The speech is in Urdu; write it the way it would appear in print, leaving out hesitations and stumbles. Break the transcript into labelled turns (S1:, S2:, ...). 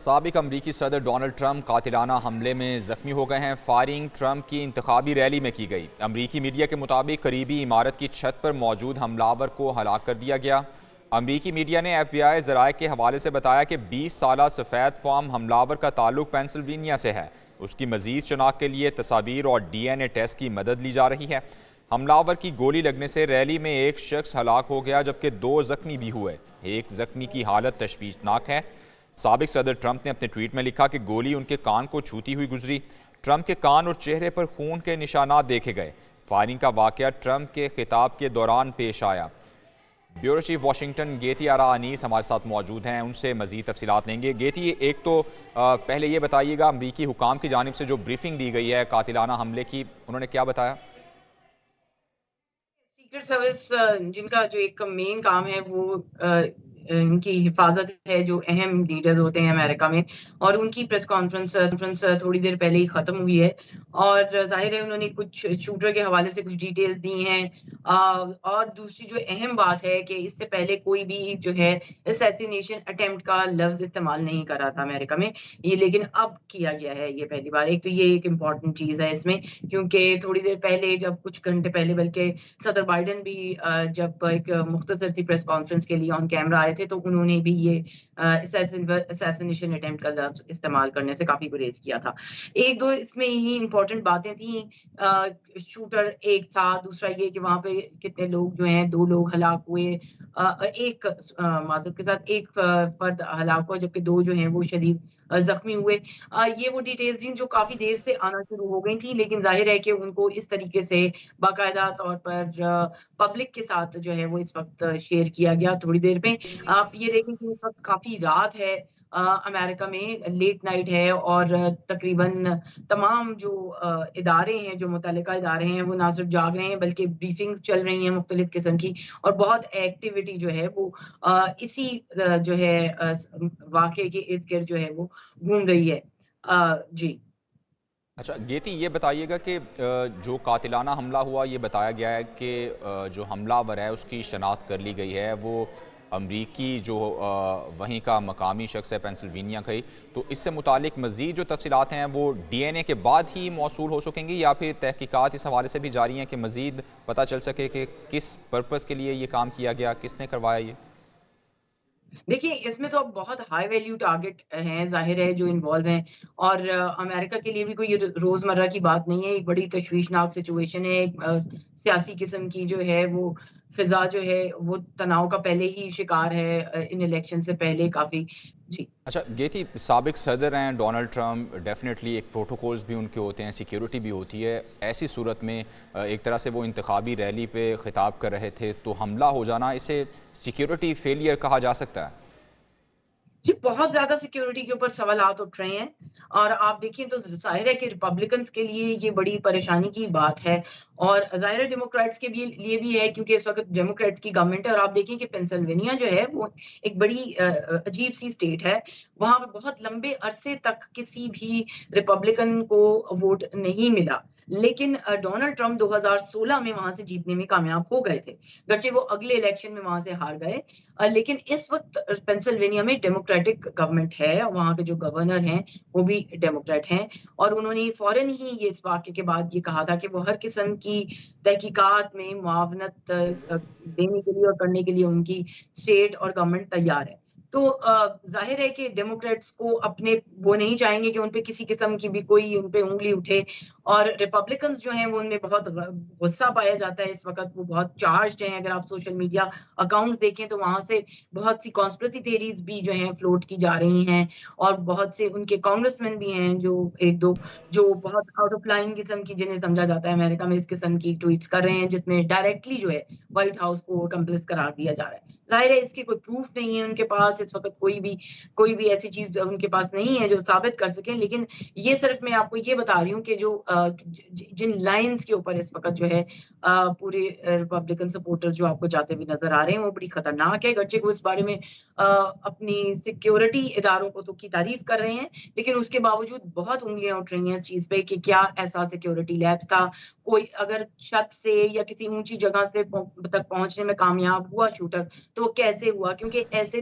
S1: سابق امریکی صدر ڈونلڈ ٹرمپ قاتلانہ حملے میں زخمی ہو گئے ہیں۔ فائرنگ ٹرمپ کی انتخابی ریلی میں کی گئی۔ امریکی میڈیا کے مطابق قریبی عمارت کی چھت پر موجود حملہ کو ہلاک کر دیا گیا۔ امریکی میڈیا نے ایف بی آئی ذرائع کے حوالے سے بتایا کہ 20 سالہ سفید فام حملہ کا تعلق پینسلوینیا سے ہے۔ اس کی مزید شناخت کے لیے تصاویر اور ڈی این اے ٹیسٹ کی مدد لی جا رہی ہے۔ حملہ کی گولی لگنے سے ریلی میں ایک شخص ہلاک ہو گیا جبکہ 2 زخمی بھی ہوئے۔ ایک زخمی کی حالت تشویشناک ہے۔ سابق صدر ٹرمپ نے اپنے ٹویٹ میں لکھا کہ گولی ان کے کان کو چھوتی ہوئی گزری۔ ٹرمپ کے کان اور چہرے پر خون کے نشانات دیکھے گئے۔ فائرنگ کا واقعہ ٹرمپ کے خطاب کے دوران پیش آیا۔ بیورو چیف واشنگٹن گیتی آرا انیس ہمارے ساتھ موجود ہیں، ان سے مزید تفصیلات لیں گے۔ گیتی، ایک تو پہلے یہ بتائیے گا امریکی حکام کی جانب سے جو بریفنگ دی گئی ہے قاتلانہ حملے کی، انہوں نے کیا بتایا؟
S2: سیکرٹ سروس جن کا جو ایک مین کام ہے وہ ان کی حفاظت ہے، جو اہم لیڈر ہوتے ہیں امریکہ میں، اور ان کی پریس کانفرنس تھوڑی دیر پہلے ہی ختم ہوئی ہے، اور ظاہر ہے انہوں نے کچھ شوٹر کے حوالے سے کچھ ڈیٹیل دی ہیں، اور دوسری جو اہم بات ہے کہ اس سے پہلے کوئی بھی جو ہے اسیسینیشن اٹیمپٹ کا لفظ استعمال نہیں کر رہا تھا امریکہ میں، یہ لیکن اب کیا گیا ہے یہ پہلی بار۔ ایک تو یہ ایک امپورٹنٹ چیز ہے اس میں، کیونکہ تھوڑی دیر پہلے، جب کچھ گھنٹے پہلے بلکہ صدر بائیڈن بھی جب ایک مختصر سی پریس کانفرنس کے لیے آن کیمرہ آئے تھے تو انہوں نے بھی یہ اسیسینیشن اٹیمپٹ کا لفظ استعمال کرنے سے کافی گریز کیا تھا۔ ایک دو اس میں ہی امپورٹنٹ باتیں تھیں۔ شوٹر ایک تھا، دوسرا یہ کہ وہاں پہ کتنے لوگ جو ہیں، 2 لوگ ہلاک ہوئے، ایک معذرت کے ساتھ ایک فرد ہلاک ہوا جبکہ 2 جو ہیں وہ شدید زخمی ہوئے۔ یہ وہ ڈیٹیلز ہیں جو کافی دیر سے آنا شروع ہو گئی تھی، لیکن ظاہر ہے کہ ان کو اس طریقے سے باقاعدہ طور پر پبلک کے ساتھ جو ہے وہ اس وقت شیئر کیا گیا تھوڑی دیر میں۔ آپ یہ دیکھیں کہ اس وقت کافی رات ہے امریکہ میں، لیٹ نائٹ ہے، اور تقریباً تمام جو ادارے ہیں، جو متعلقہ ادارے ہیں، وہ نہ صرف جاگ رہے ہیں بلکہ بریفنگز چل رہی ہیں مختلف قسم کی، اور بہت ایکٹیویٹی جو ہے وہ اسی جو ہے واقعے کے ارد گرد جو ہے وہ گھوم رہی ہے۔ جی
S1: اچھا گیتی، یہ بتائیے گا کہ جو قاتلانہ حملہ ہوا، یہ بتایا گیا ہے کہ جو حملہ آور ہے اس کی شناخت کر لی گئی ہے، وہ امریکی جو وہیں کا مقامی شخص ہے پینسلوینیا کا ہی، تو اس سے متعلق مزید جو تفصیلات ہیں وہ ڈی این اے کے بعد ہی موصول ہو سکیں گی، یا پھر تحقیقات اس حوالے سے بھی جاری ہیں کہ مزید پتہ چل سکے کہ کس پرپس کے لیے یہ کام کیا گیا، کس نے کروایا یہ؟
S2: دیکھیے، اس میں تو اب بہت ہائی ویلیو ٹارگٹ ہیں ظاہر ہے جو انوالو ہیں، اور امریکہ کے لیے بھی کوئی روزمرہ کی بات نہیں ہے، ایک بڑی تشویشناک سچویشن ہے، ایک سیاسی قسم کی جو ہے وہ فضا جو ہے وہ تناؤ کا پہلے ہی شکار ہے ان الیکشن سے پہلے کافی۔ جی
S1: اچھا گیتی، سابق صدر ہیں ڈونلڈ ٹرمپ، ڈیفینیٹلی ایک پروٹوکولز بھی ان کے ہوتے ہیں، سیکیورٹی بھی ہوتی ہے، ایسی صورت میں ایک طرح سے وہ انتخابی ریلی پہ خطاب کر رہے تھے، تو حملہ ہو جانا اسے سیکیورٹی فیلئر کہا جا سکتا ہے؟
S2: جی، بہت زیادہ سیکیورٹی کے اوپر سوالات اٹھ رہے ہیں، اور آپ دیکھیں تو ظاہر ہے کہ ریپبلکنس کے لیے یہ بڑی پریشانی کی بات ہے، اور ظاہر ہے ڈیموکریٹس کے لیے بھی ہے، کیونکہ اس وقت ڈیموکریٹس کی گورنمنٹ ہے، اور آپ دیکھیں کہ پینسلوینیا جو ہے وہ ایک بڑی عجیب سی اسٹیٹ ہے، وہاں پہ بہت لمبے عرصے تک کسی بھی ریپبلکن کو ووٹ نہیں ملا، لیکن ڈونلڈ ٹرمپ 2016 میں وہاں سے جیتنے میں کامیاب ہو گئے تھے، گرچہ وہ اگلے الیکشن میں وہاں سے ہار گئے، لیکن اس وقت پینسلوینیا میں ڈیموکریٹک گورنمنٹ ہے، وہاں کے جو گورنر ہیں وہ بھی ڈیموکریٹ ہیں، اور انہوں نے فوراً ہی یہ اس واقعے کے بعد یہ کہا تھا کہ وہ ہر قسم کی تحقیقات میں معاونت دینے کے لیے اور کرنے کے لیے ان کی اسٹیٹ اور گورنمنٹ تیار ہے۔ تو ظاہر ہے کہ ڈیموکریٹس کو اپنے وہ نہیں چاہیں گے کہ ان پہ کسی قسم کی بھی کوئی ان پہ انگلی اٹھے، اور ریپبلکنز جو ہیں وہ ان میں بہت غصہ پایا جاتا ہے اس وقت، وہ بہت چارجڈ ہیں، اگر آپ سوشل میڈیا اکاؤنٹس دیکھیں تو وہاں سے بہت سی کانسپریسی تھیریز بھی جو ہیں فلوٹ کی جا رہی ہیں، اور بہت سے ان کے کانگریس مین بھی ہیں جو ایک دو جو بہت آؤٹ آف لائن قسم کی، جنہیں سمجھا جاتا ہے امریکہ میں اس قسم کی ٹویٹس کر رہے ہیں جس میں ڈائریکٹلی جو ہے وائٹ ہاؤس کو کمپلس قرار دیا جا رہا ہے۔ ظاہر ہے اس کی کوئی پروف نہیں ہے ان کے پاس اس وقت، کوئی بھی ایسی چیز ان کے پاس نہیں ہے جو ثابت کر سکیں، لیکن یہ صرف میں آپ کو یہ بتا رہی ہوں کہ جو جن لائنز کے اوپر اس وقت جو ہے پورے ریپبلکن سپورٹر جو آپ کو جاتے ہوئے نظر آ رہے ہیں وہ بڑی خطرناک ہے، گرچہ وہ اس بارے میں اپنی سیکیورٹی اداروں کو تو کی تعریف کر رہے ہیں، لیکن اس کے باوجود بہت انگلیاں اٹھ رہی ہیں اس چیز پہ کہ کیا ایسا سیکیورٹی لیبس تھا، کوئی اگر چھت سے یا کسی اونچی جگہ سے تک پہنچنے میں کامیاب ہوا شوٹر تو وہ کیسے ہوا، کیونکہ ایسے